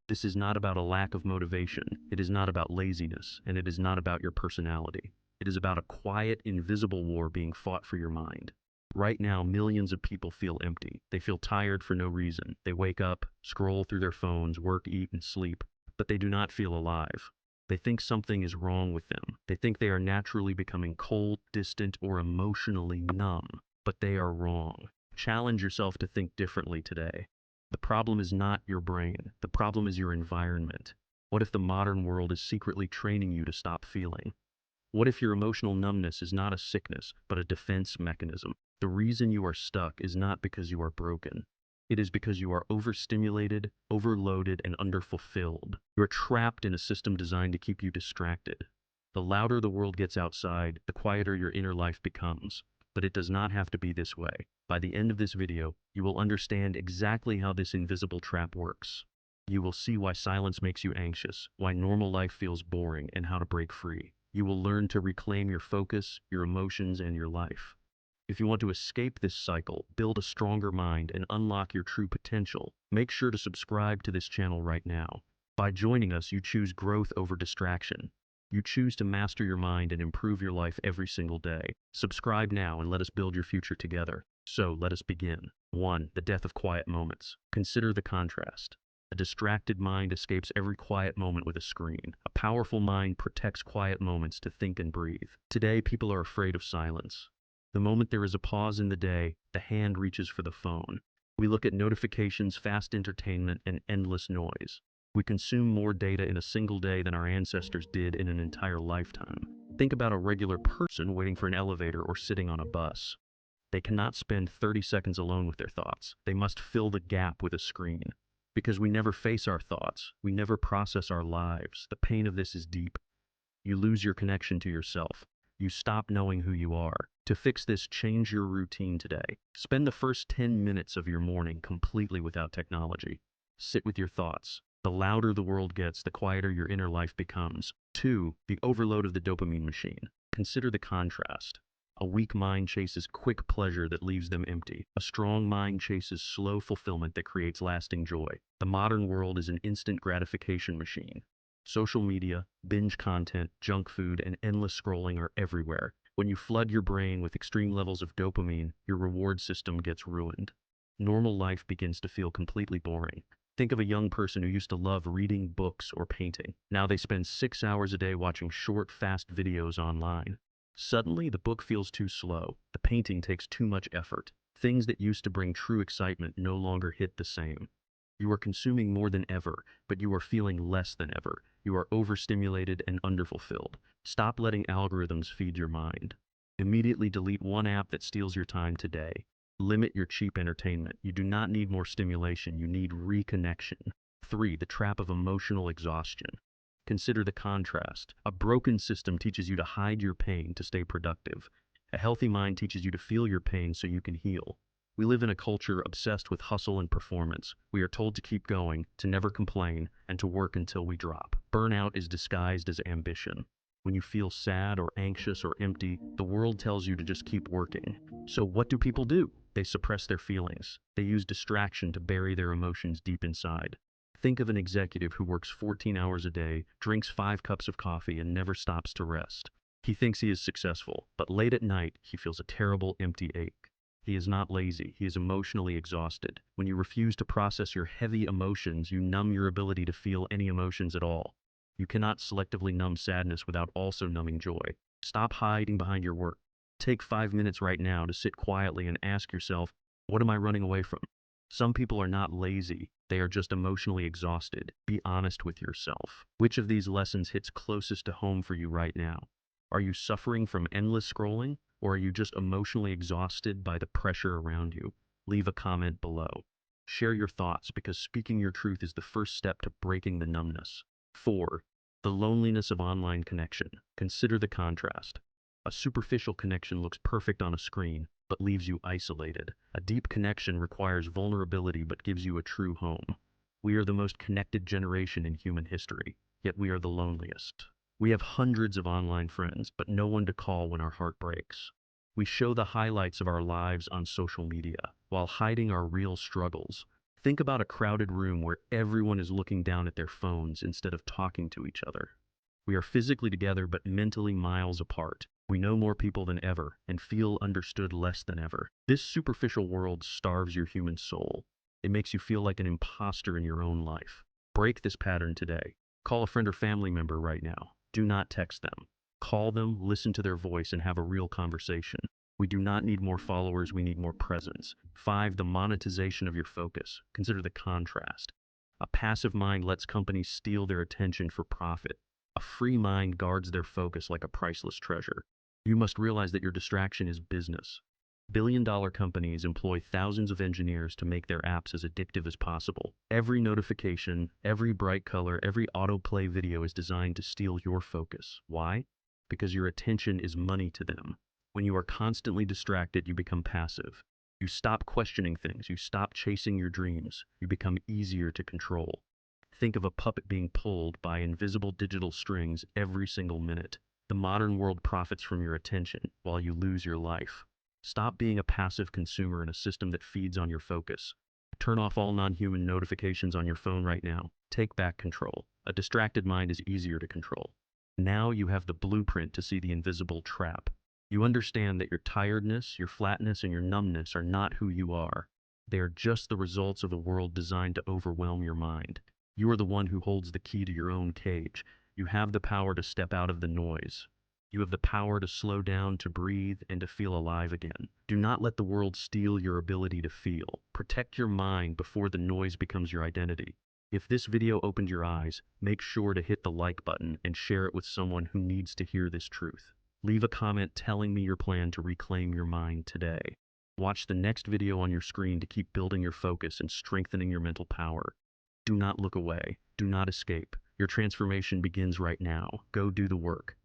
This is not about a lack of motivation. It is not about laziness, and it is not about your personality. It is about a quiet, invisible war being fought for your mind. Right now, millions of people feel empty. They feel tired for no reason. They wake up, scroll through their phones, work, eat, and sleep, but they do not feel alive. They think something is wrong with them. They think they are naturally becoming cold, distant, or emotionally numb, but they are wrong. Challenge yourself to think differently today. The problem is not your brain. The problem is your environment. What if the modern world is secretly training you to stop feeling? What if your emotional numbness is not a sickness, but a defense mechanism? The reason you are stuck is not because you are broken. It is because you are overstimulated, overloaded, and underfulfilled. You are trapped in a system designed to keep you distracted. The louder the world gets outside, the quieter your inner life becomes. But it does not have to be this way. By the end of this video, you will understand exactly how this invisible trap works. You will see why silence makes you anxious, why normal life feels boring, and how to break free. You will learn to reclaim your focus, your emotions, and your life. If you want to escape this cycle, build a stronger mind, and unlock your true potential, make sure to subscribe to this channel right now. By joining us, you choose growth over distraction. You choose to master your mind and improve your life every single day. Subscribe now and let us build your future together. So, let us begin. 1. The death of quiet moments. Consider the contrast. A distracted mind escapes every quiet moment with a screen. A powerful mind protects quiet moments to think and breathe. Today, people are afraid of silence. The moment there is a pause in the day, the hand reaches for the phone. We look at notifications, fast entertainment, and endless noise. We consume more data in a single day than our ancestors did in an entire lifetime. Think about a regular person waiting for an elevator or sitting on a bus. They cannot spend 30 seconds alone with their thoughts. They must fill the gap with a screen. Because we never face our thoughts, we never process our lives. The pain of this is deep. You lose your connection to yourself. You stop knowing who you are. To fix this, change your routine today. Spend the first 10 minutes of your morning completely without technology. Sit with your thoughts. The louder the world gets, the quieter your inner life becomes. 2. The overload of the dopamine machine. Consider the contrast. A weak mind chases quick pleasure that leaves them empty. A strong mind chases slow fulfillment that creates lasting joy. The modern world is an instant gratification machine. Social media, binge content, junk food, and endless scrolling are everywhere. When you flood your brain with extreme levels of dopamine, your reward system gets ruined. Normal life begins to feel completely boring. Think of a young person who used to love reading books or painting. Now they spend 6 hours a day watching short, fast videos online. Suddenly, the book feels too slow. The painting takes too much effort. Things that used to bring true excitement no longer hit the same. You are consuming more than ever, but you are feeling less than ever. You are overstimulated and underfulfilled. Stop letting algorithms feed your mind. Immediately delete one app that steals your time today. Limit your cheap entertainment. You do not need more stimulation, you need reconnection. 3. The trap of emotional exhaustion. Consider the contrast. A broken system teaches you to hide your pain to stay productive. A healthy mind teaches you to feel your pain so you can heal. We live in a culture obsessed with hustle and performance. We are told to keep going, to never complain, and to work until we drop. Burnout is disguised as ambition. When you feel sad or anxious or empty, the world tells you to just keep working. So what do people do? They suppress their feelings. They use distraction to bury their emotions deep inside. Think of an executive who works 14 hours a day, drinks 5 cups of coffee, and never stops to rest. He thinks he is successful, but late at night, he feels a terrible, empty ache. He is not lazy, he is emotionally exhausted. When you refuse to process your heavy emotions, you numb your ability to feel any emotions at all. You cannot selectively numb sadness without also numbing joy. Stop hiding behind your work. Take 5 minutes right now to sit quietly and ask yourself, what am I running away from? Some people are not lazy, they are just emotionally exhausted. Be honest with yourself. Which of these lessons hits closest to home for you right now? Are you suffering from endless scrolling, or are you just emotionally exhausted by the pressure around you? Leave a comment below. Share your thoughts because speaking your truth is the first step to breaking the numbness. 4. The loneliness of online connection. Consider the contrast. A superficial connection looks perfect on a screen, but leaves you isolated. A deep connection requires vulnerability but gives you a true home. We are the most connected generation in human history, yet we are the loneliest. We have hundreds of online friends, but no one to call when our heart breaks. We show the highlights of our lives on social media, while hiding our real struggles. Think about a crowded room where everyone is looking down at their phones instead of talking to each other. We are physically together but mentally miles apart. We know more people than ever and feel understood less than ever. This superficial world starves your human soul. It makes you feel like an imposter in your own life. Break this pattern today. Call a friend or family member right now. Do not text them. Call them, listen to their voice, and have a real conversation. We do not need more followers, we need more presence. 5. The monetization of your focus. Consider the contrast. A passive mind lets companies steal their attention for profit. A free mind guards their focus like a priceless treasure. You must realize that your distraction is business. Billion-dollar companies employ thousands of engineers to make their apps as addictive as possible. Every notification, every bright color, every autoplay video is designed to steal your focus. Why? Because your attention is money to them. When you are constantly distracted, you become passive. You stop questioning things. You stop chasing your dreams. You become easier to control. Think of a puppet being pulled by invisible digital strings every single minute. The modern world profits from your attention while you lose your life. Stop being a passive consumer in a system that feeds on your focus. Turn off all non-human notifications on your phone right now. Take back control. A distracted mind is easier to control. Now you have the blueprint to see the invisible trap. You understand that your tiredness, your flatness, and your numbness are not who you are. They are just the results of a world designed to overwhelm your mind. You are the one who holds the key to your own cage. You have the power to step out of the noise. You have the power to slow down, to breathe, and to feel alive again. Do not let the world steal your ability to feel. Protect your mind before the noise becomes your identity. If this video opened your eyes, make sure to hit the like button and share it with someone who needs to hear this truth. Leave a comment telling me your plan to reclaim your mind today. Watch the next video on your screen to keep building your focus and strengthening your mental power. Do not look away. Do not escape. Your transformation begins right now. Go do the work.